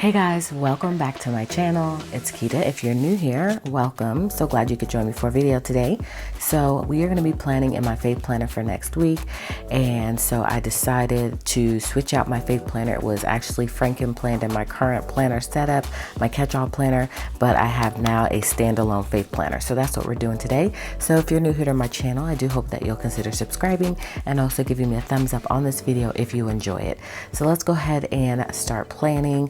Hey guys, welcome back to my channel. It's Quita. If you're new here, welcome. So glad you could join me for a video today. So we are going to be planning in my faith planner for next week. And so I decided to switch out my faith planner. It was actually Franken planned in my current planner setup, my catch-all planner, but I have now a standalone faith planner. So that's what we're doing today. So if you're new here to my channel, I do hope that you'll consider subscribing and also giving me a thumbs up on this video if you enjoy it. So let's go ahead and start planning.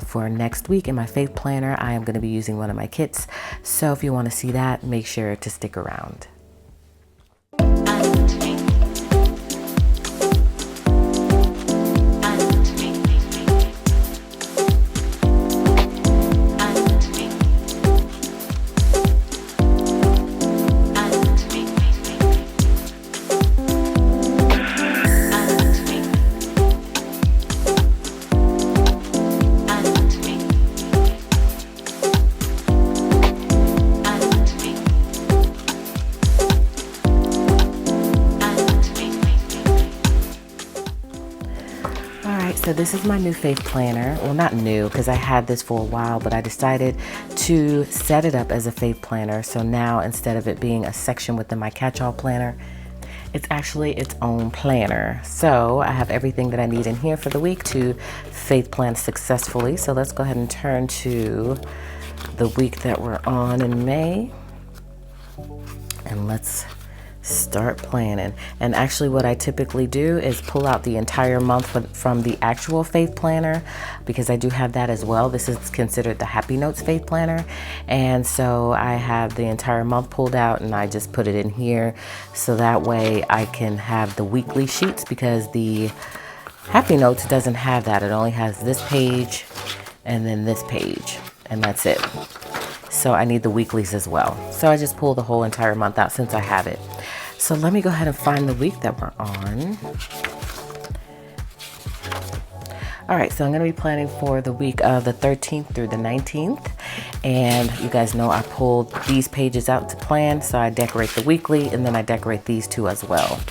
For next week in my faith planner, I am going to be using one of my kits. So if you want to see that, make sure to stick around. So this is my new faith planner. Well, not new because I had this for a while, but I decided to set it up as a faith planner. So now instead of it being a section within my catch-all planner, it's actually its own planner. So I have everything that I need in here for the week to faith plan successfully. So let's go ahead and turn to the week that we're on in May. And let's start planning. And actually what I typically do is pull out the entire month from the actual faith planner, because I do have that as well. This is considered the Happy Notes faith planner, and so I have the entire month pulled out and I just put it in here so that way I can have the weekly sheets, because the Happy Notes doesn't have that. It only has this page and then this page, and that's it. So I need the weeklies as well. So I just pull the whole entire month out since I have it. So let me go ahead and find the week that we're on. All right, so I'm gonna be planning for the week of the 13th through the 19th. And you guys know I pulled these pages out to plan. So I decorate the weekly and then I decorate these two as well.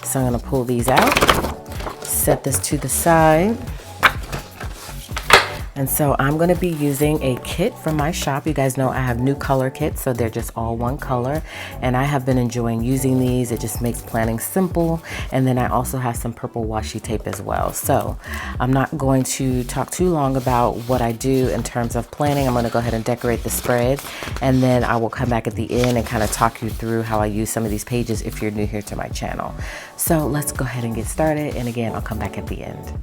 So I'm gonna pull these out, set this to the side. And so I'm going to be using a kit from my shop. You guys know I have new color kits, so they're just all one color. And I have been enjoying using these. It just makes planning simple. And then I also have some purple washi tape as well. So I'm not going to talk too long about what I do in terms of planning. I'm going to go ahead and decorate the spread. And then I will come back at the end and kind of talk you through how I use some of these pages if you're new here to my channel. So let's go ahead and get started. And again, I'll come back at the end.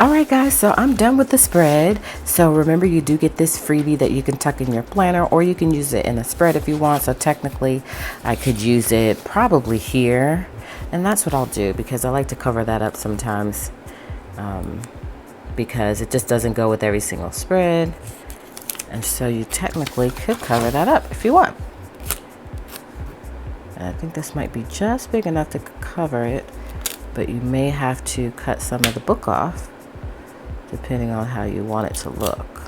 Alright guys, so I'm done with the spread. So remember, you do get this freebie that you can tuck in your planner, or you can use it in a spread if you want. So technically I could use it probably here, and that's what I'll do because I like to cover that up sometimes, because it just doesn't go with every single spread. And so you technically could cover that up if you want. And I think this might be just big enough to cover it, but you may have to cut some of the book off depending on how you want it to look.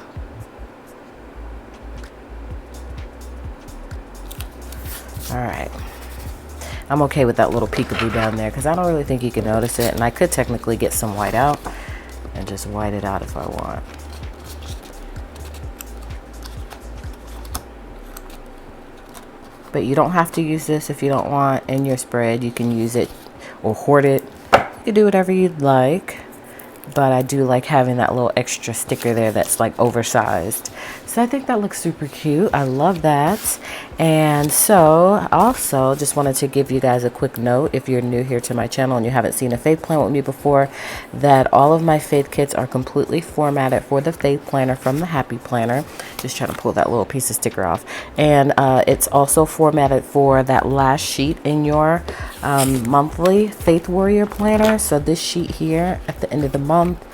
All right. I'm okay with that little peekaboo down there because I don't really think you can notice it, and I could technically get some white out and just white it out if I want. But you don't have to use this if you don't want in your spread. You can use it or hoard it. You can do whatever you'd like. But I do like having that little extra sticker there that's like oversized. So I think that looks super cute. I love that. And so also just wanted to give you guys a quick note, if you're new here to my channel and you haven't seen a faith plan with me before, that all of my faith kits are completely formatted for the faith planner from the Happy Planner. Just trying to pull that little piece of sticker off. And it's also formatted for that last sheet in your monthly Faith Warrior Planner. So this sheet here at the end of the month,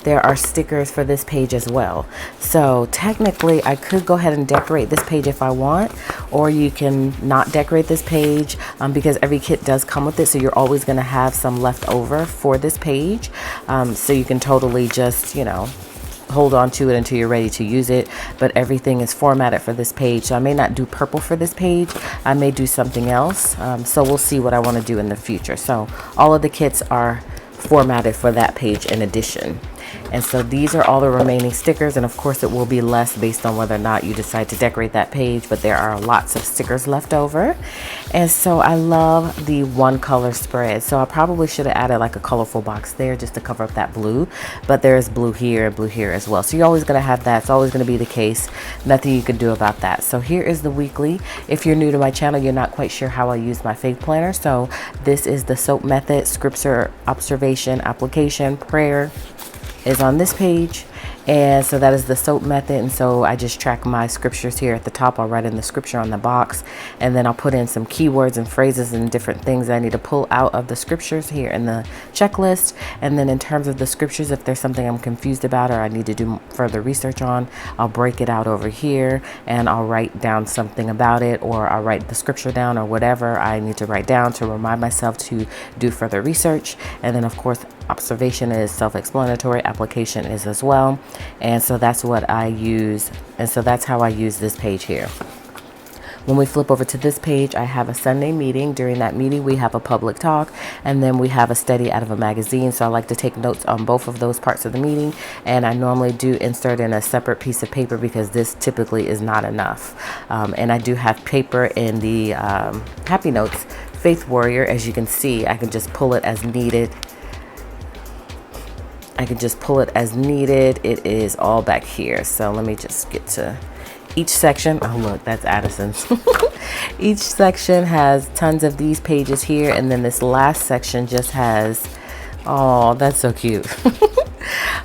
there are stickers for this page as well. So technically I could go ahead and decorate this page if I want, or you can not decorate this page because every kit does come with it, so you're always going to have some left over for this page. So you can totally just, you know, hold on to it until you're ready to use it. But everything is formatted for this page, so I may not do purple for this page. I may do something else. So we'll see what I want to do in the future. So all of the kits are formatted for that page in addition. And so these are all the remaining stickers, and of course it will be less based on whether or not you decide to decorate that page, but there are lots of stickers left over. And so I love the one color spread, so I probably should have added like a colorful box there just to cover up that blue, but there's blue here and blue here as well, so you're always going to have that. It's always going to be the case. Nothing you can do about that. So here is the weekly. If you're new to my channel, you're not quite sure how I use my faith planner, so this is the SOAP method. Scripture, observation, application, prayer is on this page, and so that is the SOAP method. And so I just track my scriptures here at the top. I'll write in the scripture on the box, and then I'll put in some keywords and phrases and different things I need to pull out of the scriptures here in the checklist. And then in terms of the scriptures, if there's something I'm confused about or I need to do further research on, I'll break it out over here and I'll write down something about it, or I'll write the scripture down or whatever I need to write down to remind myself to do further research. And then of course observation is self-explanatory, application is as well. And so that's what I use, and so that's how I use this page here. When we flip over to this page, I have a Sunday meeting. During that meeting we have a public talk, and then we have a study out of a magazine. So I like to take notes on both of those parts of the meeting, and I normally do insert in a separate piece of paper because this typically is not enough. And I do have paper in the Happy Notes Faith Warrior. As you can see, I can just pull it as needed. It is all back here. So let me just get to each section. Oh look, that's Addison's. Each section has tons of these pages here, and then this last section just has, oh, that's so cute.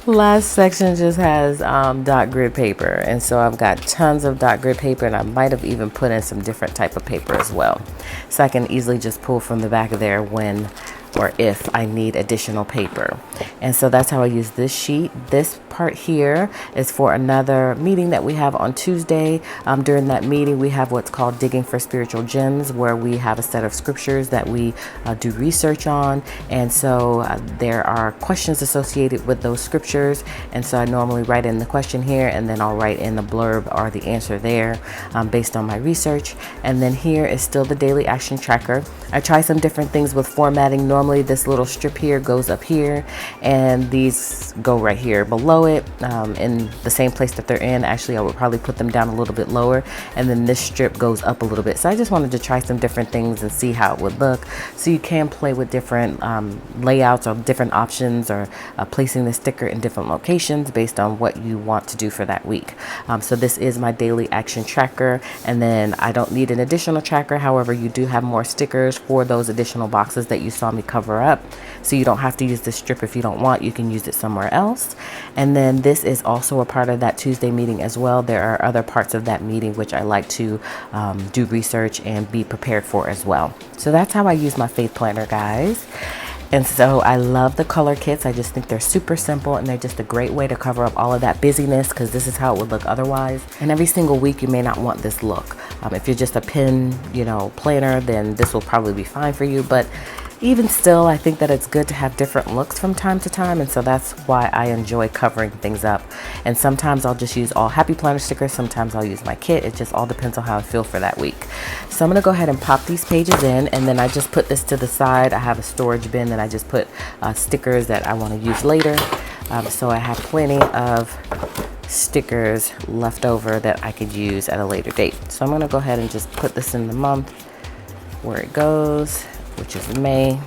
Last section just has dot grid paper, and so I've got tons of dot grid paper, and I might have even put in some different type of paper as well, so I can easily just pull from the back of there when or if I need additional paper. And so that's how I use this sheet. This part here is for another meeting that we have on Tuesday. During that meeting we have what's called Digging for Spiritual Gems, where we have a set of scriptures that we do research on, and so there are questions associated with those scriptures. And so I normally write in the question here, and then I'll write in the blurb or the answer there based on my research. And then here is still the daily action tracker. I try some different things with formatting. Normally this little strip here goes up here, and these go right here below it in the same place that they're in. Actually, I would probably put them down a little bit lower, and then this strip goes up a little bit. So I just wanted to try some different things and see how it would look. So you can play with different layouts or different options, or placing the sticker in different locations based on what you want to do for that week. So this is my daily action tracker, and then I don't need an additional tracker. However, you do have more stickers for those additional boxes that you saw me cover up. So you don't have to use this strip if you don't want. You can use it somewhere else. And then this is also a part of that Tuesday meeting as well. There are other parts of that meeting which I like to do research and be prepared for as well. So that's how I use my faith planner, guys. And so I love the color kits. I just think they're super simple and they're just a great way to cover up all of that busyness, because this is how it would look otherwise. And every single week you may not want this look. If you're just a pen, planner, then this will probably be fine for you. But even still, I think that it's good to have different looks from time to time, and so that's why I enjoy covering things up. And sometimes I'll just use all happy planner stickers, sometimes I'll use my kit. It just all depends on how I feel for that week. So I'm gonna go ahead and pop these pages in, and then I just put this to the side. I have a storage bin that I just put stickers that I want to use later. So I have plenty of stickers left over that I could use at a later date. So I'm gonna go ahead and just put this in the month where it goes, which is May.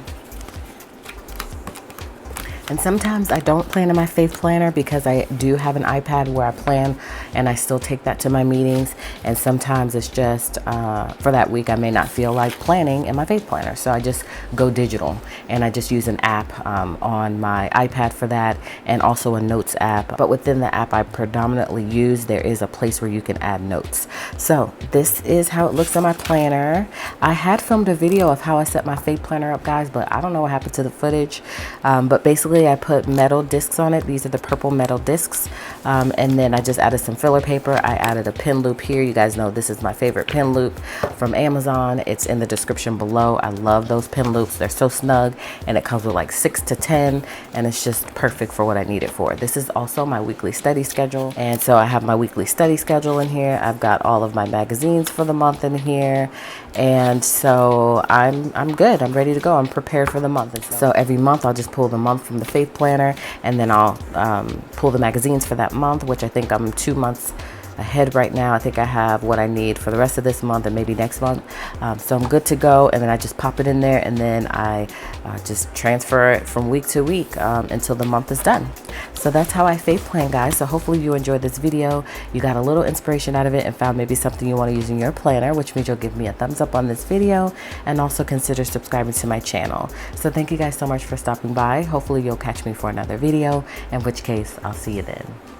And sometimes I don't plan in my faith planner because I do have an iPad where I plan, and I still take that to my meetings. And sometimes it's just for that week I may not feel like planning in my faith planner, so I just go digital and I just use an app on my iPad for that, and also a notes app. But within the app I predominantly use, there is a place where you can add notes. So this is how it looks on my planner. I had filmed a video of how I set my faith planner up, guys, but I don't know what happened to the footage. But basically I put metal discs on it. These are the purple metal discs, and then I just added some filler paper. I added a pin loop here. You guys know this is my favorite pin loop from Amazon. It's in the description below. I love those pin loops. They're so snug, and it comes with like 6 to 10, and it's just perfect for what I need it for. This is also my weekly study schedule, and so I have my weekly study schedule in here. I've got all of my magazines for the month in here, and so I'm good. I'm ready to go. I'm prepared for the month. And so every month I'll just pull the month from the faith planner, and then I'll pull the magazines for that month, which I think I'm 2 months ahead right now. I think I have what I need for the rest of this month and maybe next month. So I'm good to go, and then I just pop it in there, and then I just transfer it from week to week until the month is done. So that's how I faith plan, guys. So hopefully you enjoyed this video. You got a little inspiration out of it and found maybe something you want to use in your planner, which means you'll give me a thumbs up on this video, and also consider subscribing to my channel. So thank you guys so much for stopping by. Hopefully you'll catch me for another video, in which case I'll see you then.